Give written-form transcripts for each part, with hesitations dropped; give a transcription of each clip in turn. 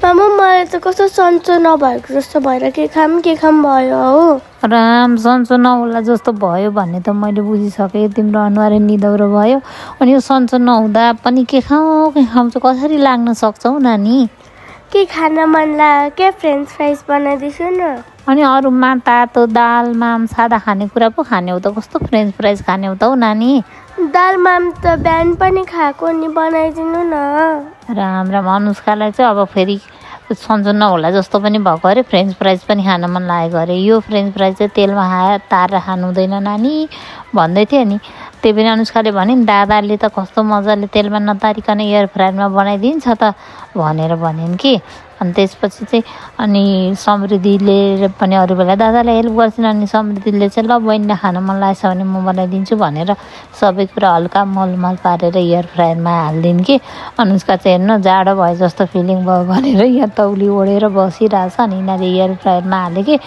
मामा मलाई त कस्तो सन्चो नभएको जस्तो भएर के खाम भयो हो। राम सन्चो नहोला जस्तो भयो भन्ने त मैले बुझिसकेँ। तिम्रो अनुहारै निदौरो भयो। अनि यो सन्चो नहुँदा पनि के खाउँ चाहिँ कसरी लाग्न सक्छ हौ नानी? के खान मन लाग्यो के फ्रेन्च फ्राइज बनाइदिन्छु न। अनि अरूमा तातो दाल माम सादा खानेकुरा पो खाने हो त कस्तो फ्रेन्च फ्राइज खाने हो त हौ नानी? दाल माम त बिहान पनि खाएको नि बनाइदिनु न। राम राम अनुष्कालाई चाहिँ अब फेरि सन्चो नहोला जस्तो पनि भएको अरे फ्रेन्च फ्राइज पनि खान मन लागेको अरे। यो फ्रेन्च फ्राइज चाहिँ तेलमा तारेर खानु हुँदैन नानी भन्दै थियो नि। त्यही पनि अनुष्काले भने नि दादाले त कस्तो मजाले तेलमा नतारिकन एयर फ्रायरमा बनाइदिन्छ त भनेर भनिन् कि। अनि त्यसपछि चाहिँ अनि समृद्धिले पनि अरू बेला दादालाई हेल्प गर्छन्। अनि समृद्धिले चाहिँ ल बहिनीलाई खान मन लागेछ भने म बनाइदिन्छु भनेर सबै कुरा हल्का मलमल पारेर एयर फ्रायरमा हालिदिन् कि। अनुष्का चाहिँ हेर्नु जाडो भयो जस्तो फिलिङ भयो भनेर यहाँ तौली ओढेर बसिरहेछ। अनि यिनीहरूले एयर फ्रायरमा हाले कि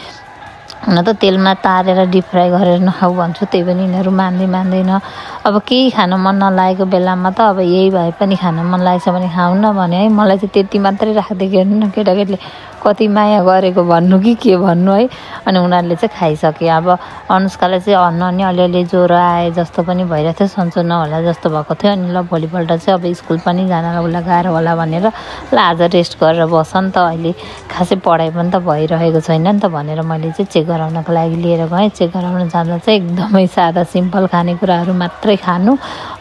हुन त तेलमा तारेर डिप फ्राई गरेर नखाऊ भन्छु। त्यही पनि यिनीहरू मान्दैन। अब केही खान मन नलागेको बेलामा त अब यही भए पनि खान मन लागेछ भने खाऊ न भने है। मलाई चाहिँ त्यति मात्रै राखिदिएको हेर्नु न केटाकेटीले कति माया गरेको भन्नु कि के भन्नु है। अनि उनीहरूले चाहिँ खाइसके। अब अनुष्कालाई चाहिँ अनि अलिअलि ज्वरो आए जस्तो पनि भइरहेको थियो। सन्चो नहोला जस्तो भएको थियो। अनि ल भोलिपल्ट चाहिँ अब स्कुल पनि जानलाई उसलाई गाह्रो होला भनेर ल आज रेस्ट गरेर बस नि त अहिले खासै पढाइ पनि त भइरहेको छैन नि त भनेर मैले चाहिँ चेक गराउनको लागि लिएर गएँ। चेक गराउन जाँदा चाहिँ एकदमै सादा सिम्पल खानेकुराहरू मात्रै खानु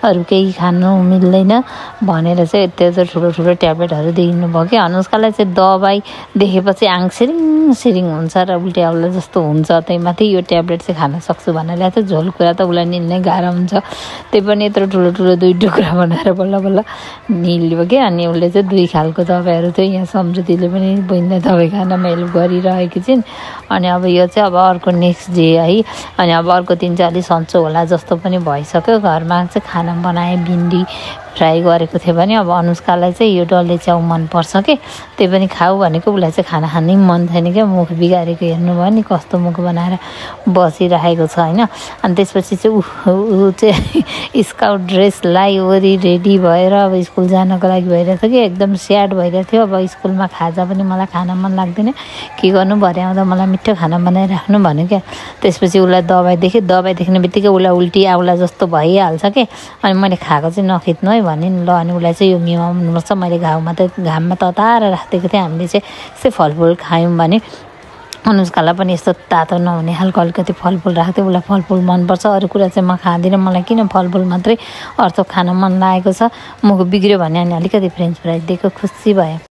अरू केही खानु मिल्दैन भनेर चाहिँ यत्रो ठुलो ट्याब्लेटहरू दिनुभयो कि। अनुष्कालाई चाहिँ दबाई देखेपछि आङ सिरिङ हुन्छ र उल्टी आउला जस्तो हुन्छ। त्यही माथि यो ट्याब्लेट चाहिँ खान सक्छु भनेर चाहिँ झोल कुरा त उसलाई निल्नै गाह्रो हुन्छ। त्यही पनि यत्रो ठुलो 2 टुक्रा बनाएर बल्ल निल्यो कि। अनि उसले चाहिँ 2 खालको दबाईहरू चाहिँ यहाँ समृद्धिले पनि बहिनीलाई दबाई खानमा हेल्प गरिरहेकी छिन्। अनि अब यो चाहिँ अब अर्को नेक्स्ट डे है। अनि अब अर्को दिन चाहिँ अलिक सन्चो होला जस्तो पनि भइसक्यो। घरमा चाहिँ खाना बनाएँ भिन्डी फ्राई गरेको थियो भने अब अनुष्कालाई चाहिँ यो डल्ले च्याउ मनपर्छ कि। त्यही पनि खाऊ भनेको उसलाई चाहिँ खाना खानै मन छैन क्या। मुख बिगारेको हेर्नुभयो नि कस्तो मुख बनाएर बसिरहेको छ होइन। अनि त्यसपछि चाहिँ ऊ चाहिँ स्काउट ड्रेस लाइवरी रेडी भएर अब स्कुल जानको लागि भइरहेको थियो कि। एकदम स्याड भइरहेको थियो। अब स्कुलमा खाजा पनि मलाई खान मन लाग्दैन के गर्नु भरे आउँदा मलाई मिठो खाना बनाइराख्नु भन्यो क्या। त्यसपछि उसलाई दबाई देख्ने बित्तिकै उसलाई उल्टी आउला जस्तो भइहाल्छ कि। अनि मैले खाएको चाहिँ नखिच्नु है भने ल। अनि उसलाई चाहिँ यो मिमाउनुपर्छ। मैले घाममा तताएर राखिदिएको थिएँ। हामीले चाहिँ यस्तै फलफुल खायौँ भने अनुष्कालाई पनि यस्तो तातो नहुने खालको अलिकति फलफुल राख्थेँ। उसलाई फलफुल मनपर्छ अरू कुरा चाहिँ म खाँदिनँ। मलाई किन फलफुल मात्रै अर्थो खान मन लागेको छ। मुख बिग्रियो भने अनि अलिकति फ्रेन्च फ्राइज दिएको खुसी भयो।